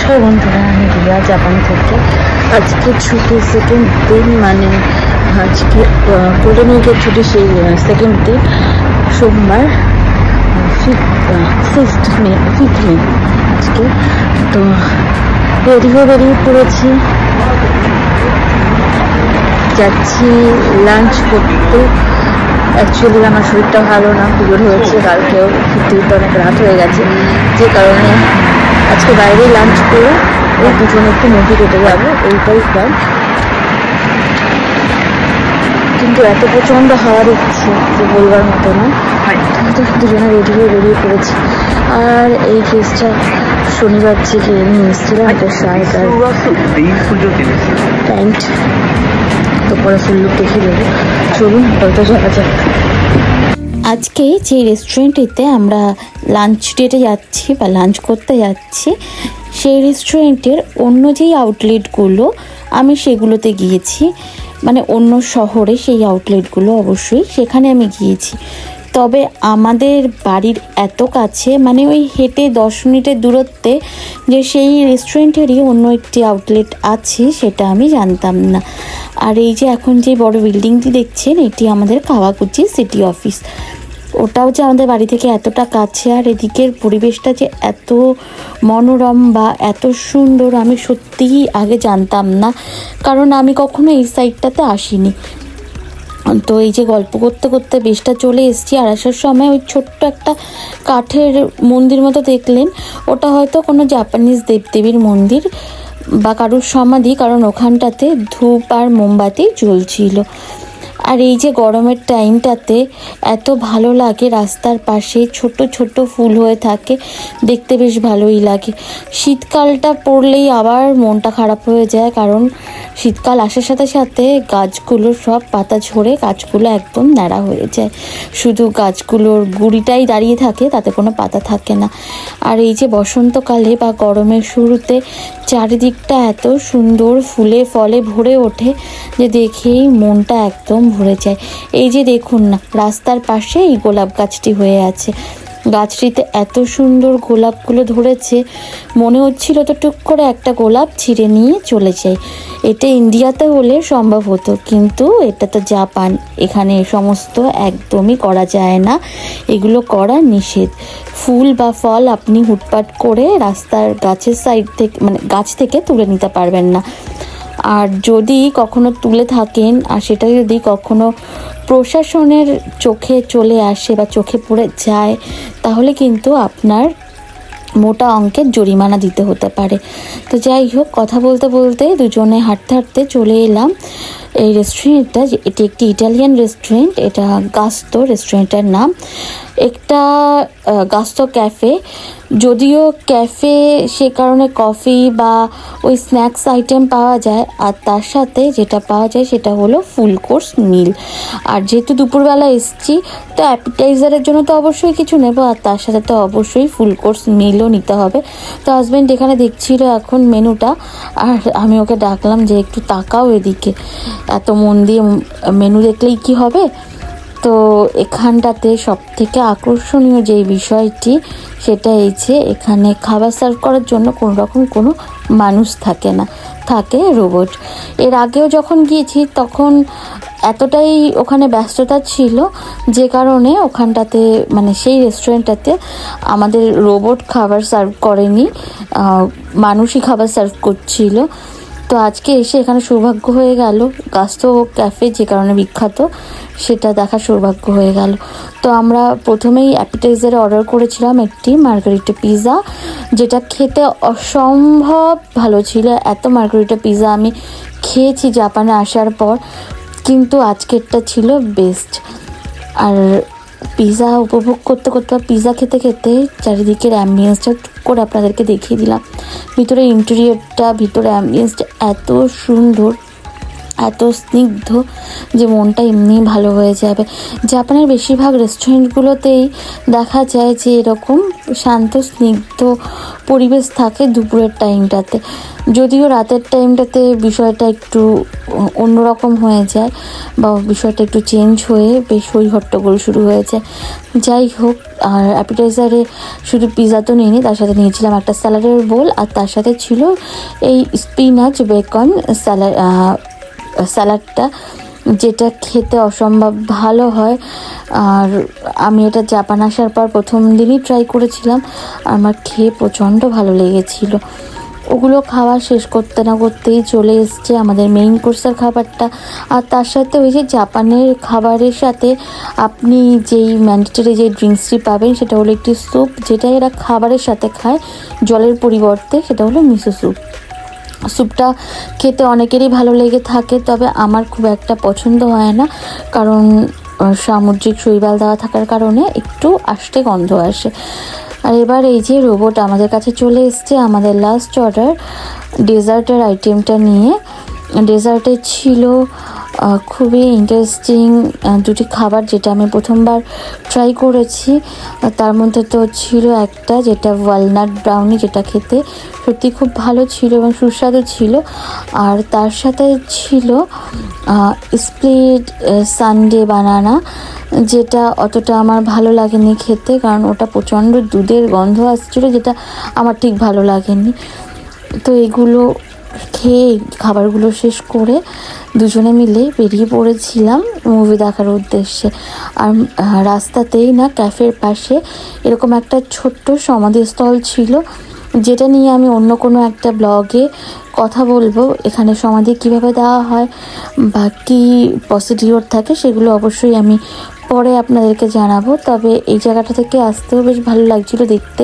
নমস্কার বন্ধুরা, আমি রিয়া জাপান থেকে। আজকে ছুটি সেকেন্ড দিন, মানে আজকে গোল্ডেন উইকের ছুটি, সেই সেকেন্ড দিন, সোমবার, 5th মে আজকে। তো বেরিয়ে পড়েছি, যাচ্ছি লাঞ্চ করতে। অ্যাকচুয়ালি আমার শরীরটা ভালো না, ফিভার হয়েছে, কালকেও ফিরতে অনেক রাত হয়ে গেছে, যে কারণে আজকে বাইরে লাঞ্চ করে ওই দুজনে একটু মুভি কেটে যাবো, এইটাই প্ল্যান। কিন্তু এত প্রচণ্ড হাওয়া দিচ্ছে যে বলবার মতো না। তো দুজনে বেরিয়ে পড়েছি। আর এই ড্রেসটা শনিবার থেকে নিয়ে এসেছিলাম, একটা শার্ট আর প্যান্ট। তো পরে ফুল লুক দেখিয়ে দেবো, চলুন বলতে যাওয়া যাক। আজকে যে রেস্টুরেন্টেতে আমরা লাঞ্চ ডেটে যাচ্ছি বা লাঞ্চ করতে যাচ্ছি, সেই রেস্টুরেন্টের অন্য যেই আউটলেটগুলো আমি সেগুলোতে গিয়েছি, মানে অন্য শহরে সেই আউটলেটগুলো অবশ্যই সেখানে আমি গিয়েছি। তবে আমাদের বাড়ির এত কাছে, মানে ওই হেঁটে 10 মিনিটের দূরত্বে যে সেই রেস্টুরেন্টেরই অন্য একটি আউটলেট আছে, সেটা আমি জানতাম না। আর এই যে এখন যে বড় বিল্ডিংটি দেখছেন, এটি আমাদের কাওয়াগুচি সিটি অফিস। ওটাও যে আমাদের বাড়ি থেকে এতটা কাছে, আর এদিকের পরিবেশটা যে এত মনোরম বা এত সুন্দর, আমি সত্যিই আগে জানতাম না, কারণ আমি কখনো এই সাইডটাতে আসিনি। তো এই যে গল্প করতে করতে বেশটা চলে এসেছি, আর আসার সময় ওই ছোট্ট একটা কাঠের মন্দির মতো দেখলেন, ওটা হয়তো কোনো জাপানিজ দেবদেবীর মন্দির বা কারুর সমাধি, কারণ ওখানটাতে ধূপ আর মোমবাতি জ্বলছিল। আর এই যে গরমের টাইমটাতে এত ভালো লাগে, রাস্তার পাশে ছোট ছোট ফুল হয়ে থাকে, দেখতে বেশ ভালোই লাগে। শীতকালটা পড়লেই আবার মনটা খারাপ হয়ে যায়, কারণ শীতকাল আসার সাথে সাথে গাছগুলো সব পাতা ঝরে গাছগুলো একদম ন্যাড়া হয়ে যায়, শুধু গাছগুলোর গুঁড়িটাই দাঁড়িয়ে থাকে, তাতে কোনো পাতা থাকে না। আর এই যে বসন্তকালে বা গরমের শুরুতে চারিদিকটা এত সুন্দর ফুলে ফলে ভরে ওঠে যে দেখেই মনটা একদম ভরে যায়। এই যে দেখুন না, রাস্তার পাশে এই গোলাপ গাছটি হয়ে আছে, গাছটিতে এত সুন্দর গোলাপগুলো ধরেছে, মনে হচ্ছিল তো টুক করে একটা গোলাপ ছিঁড়ে নিয়ে চলে যায়। এটা ইন্ডিয়াতে হলে সম্ভব হতো, কিন্তু এটা তো জাপান, এখানে সমস্ত একদমই করা যায় না, এগুলো করা নিষেধ। ফুল বা ফল আপনি হুটপাট করে রাস্তার গাছের সাইড থেকে, মানে গাছ থেকে তুলে নিতে পারবেন না। আর যদি কখনো তুলে থাকেন, আর সেটা যদি কখনো প্রশাসনের চোখে চলে আসে বা চোখে পড়ে যায়, তাহলে কিন্তু আপনার মোটা অঙ্কের জরিমানা দিতে হতে পারে। তো যাই হোক, কথা বলতে বলতে দুজনে হাঁটতে চলে এলাম এই রেস্টুরেন্টটা। এটি একটি ইটালিয়ান রেস্টুরেন্ট, এটা গাস্তো রেস্টুরেন্টের নাম। একটা গাস্তো ক্যাফে, যদিও ক্যাফে সে কারণে কফি বা ওই স্ন্যাক্স আইটেম পাওয়া যায়, আর তার সাথে যেটা পাওয়া যায় সেটা হলো ফুল কোর্স মিল। আর যেহেতু দুপুরবেলা এসেছি, তো অ্যাপিটাইজারের জন্য তো অবশ্যই কিছু নেব, আর তার সাথে তো অবশ্যই ফুল কোর্স মিলও নিতে হবে। তো হাজব্যান্ড এখানে দেখছিল এখন মেনুটা, আর আমি ওকে ডাকলাম যে একটু তাকাও এদিকে, এত মন দিয়ে মেনু দেখলেই কি হবে। তো এখানটাতে সব থেকে আকর্ষণীয় যেই বিষয়টি, সেটা এই যে এখানে খাবার সার্ভ করার জন্য কোনো রকম কোনো মানুষ থাকে না, থাকে রোবট। এর আগেও যখন গিয়েছি তখন এতটাই ওখানে ব্যস্ততা ছিল, যে কারণে ওখানটাতে, মানে সেই রেস্টুরেন্টটাতে আমাদের রোবট খাবার সার্ভ করেনি, মানুষই খাবার সার্ভ করছিল। তো আজকে এসে এখানে সৌভাগ্য হয়ে গেল, গাস্তো ক্যাফে যে কারণে বিখ্যাত সেটা দেখার সৌভাগ্য হয়ে গেল। তো আমরা প্রথমেই অ্যাপিটাইজারে অর্ডার করেছিলাম একটি মার্গারিটা পিৎজা, যেটা খেতে অসম্ভব ভালো ছিল। এত মার্গারিটা পিৎজা আমি খেয়েছি জাপানে আসার পর, কিন্তু আজকেরটা ছিল বেস্ট। আর পিৎজা উপভোগ করতে করতে, পিৎজা খেতে খেতে চারিদিকের অ্যাম্বিয়েন্সটা করে আপনাদেরকে দেখিয়ে দিলাম। ভিতরে ইন্টেরিয়রটা, ভিতরে অ্যাম্বিয়েন্সটা এত সুন্দর, এত স্নিগ্ধ যে মনটা এমনি ভালো হয়ে যাবে। জাপানের বেশিরভাগ রেস্টুরেন্টগুলোতেই দেখা যায় যে এরকম শান্ত স্নিগ্ধ পরিবেশ থাকে দুপুরের টাইমটাতে। যদিও রাতের টাইমটাতে বিষয়টা একটু অন্যরকম হয়ে যায় বা বিষয়টা একটু চেঞ্জ হয়ে বেশ হই হট্টগোল শুরু হয়ে যায়। যাই হোক, আর অ্যাপিটাইজারে শুধু পিৎজা তো নিইনি, তার সাথে নিয়েছিলাম একটা স্যালাডের বোল, আর তার সাথে ছিল এই স্পিনাচ বেকন স্যালাডটা, যেটা খেতে অসম্ভব ভালো হয়। আর আমি এটা জাপান আসার পর প্রথম দিনই ট্রাই করেছিলাম, আমার খেয়ে প্রচণ্ড ভালো লেগেছিল। ওগুলো খাওয়া শেষ করতে না করতেই চলে এসছে আমাদের মেইন কোর্সের খাবারটা। আর তার সাথে ওই যে জাপানের খাবারের সাথে আপনি যেই ম্যান্ডেটরি যে ড্রিঙ্কসটি পাবেন সেটা হলো একটি স্যুপ, যেটা এরা খাবারের সাথে খায় জলের পরিবর্তে, সেটা হলো মিসো স্যুপ। স্যুপটা খেতে অনেকেরই ভালো লেগে থাকে, তবে আমার খুব একটা পছন্দ হয় না, কারণ সামুদ্রিক শৈবাল দেওয়া থাকার কারণে একটু আষ্টে গন্ধ আসে। আর এবার এই যে রোবট আমাদের কাছে চলে এসছে আমাদের লাস্ট অর্ডার ডেজার্টের আইটেমটা নিয়ে। ডেজার্টে ছিল খুবই ইন্টারেস্টিং দুটি খাবার, যেটা আমি প্রথমবার ট্রাই করেছি। তার মধ্যে তো ছিল একটা যেটা ওয়ালনাট ব্রাউনি, যেটা খেতে সত্যি খুব ভালো ছিল এবং সুস্বাদু ছিল। আর তার সাথে ছিল স্প্লিট সানডে বানানা, যেটা অতটা আমার ভালো লাগেনি খেতে, কারণ ওটা প্রচণ্ড দুধের গন্ধ আসছিলো, যেটা আমার ঠিক ভালো লাগেনি। তো এগুলো খেয়ে খাবারগুলো শেষ করে দুজনে মিলে বেরিয়ে পড়েছিলাম মুভি দেখার উদ্দেশ্যে। আর রাস্তাতেই না ক্যাফের পাশে এরকম একটা ছোট্ট সমাধিস্থল ছিল, যেটা নিয়ে আমি অন্য কোনো একটা ব্লগে কথা বলবো। এখানে সমাধি কিভাবে দেওয়া হয় বা কী প্রসিডিওর থাকে সেগুলো অবশ্যই আমি পরে আপনাদেরকে জানাবো। তবে এই জায়গাটা থেকে আসতেও বেশ ভালো লাগছিল দেখতে,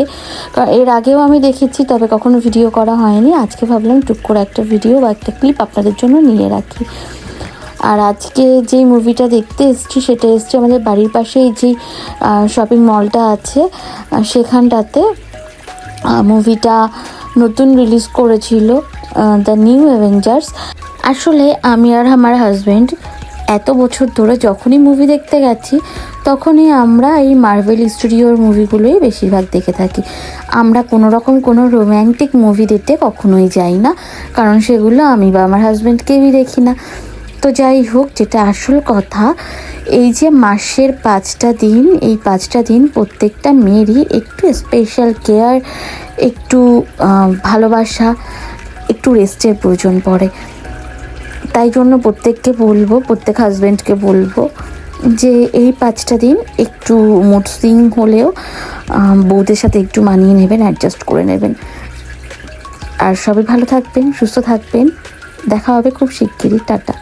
কারণ এর আগেও আমি দেখেছি, তবে কখনো ভিডিও করা হয়নি। আজকে ভাবলাম টুক করে একটা ভিডিও বা একটা ক্লিপ আপনাদের জন্য নিয়ে রাখি। আর আজকে যেই মুভিটা দেখতে এসেছি সেটা এসছে আমাদের বাড়ির পাশে এই যে শপিং মলটা আছে সেখানটাতে। মুভিটা নতুন রিলিজ করেছিল দ্য নিউ অ্যাভেঞ্জার্স। আসলে আমি আর আমার হাজব্যান্ড এত বছর ধরে যখনই মুভি দেখতে গেছি তখনই আমরা এই মার্ভেল স্টুডিওর মুভিগুলোই বেশিরভাগ দেখে থাকি। আমরা কোনো রকম কোনো রোম্যান্টিক মুভি দেখতে কখনোই যাই না, কারণ সেগুলো আমি বা আমার হাজব্যান্ড কেউই দেখি না। তো যাই হোক, যেটা আসল কথা, এই যে মাসের 5টা দিন, এই 5টা দিন প্রত্যেকটা মেয়েরই একটু স্পেশাল কেয়ার, একটু ভালোবাসা, একটু রেস্টের প্রয়োজন পড়ে। তাই জন্য প্রত্যেককে বলবো, প্রত্যেক হাজব্যান্ডকে বলবো যে এই 5টা দিন একটু মুড সুইং হলেও বউদের সাথে একটু মানিয়ে নেবেন, অ্যাডজাস্ট করে নেবেন। আর সবাই ভালো থাকবেন, সুস্থ থাকবেন। দেখা হবে খুব শিগগিরই। টাটা।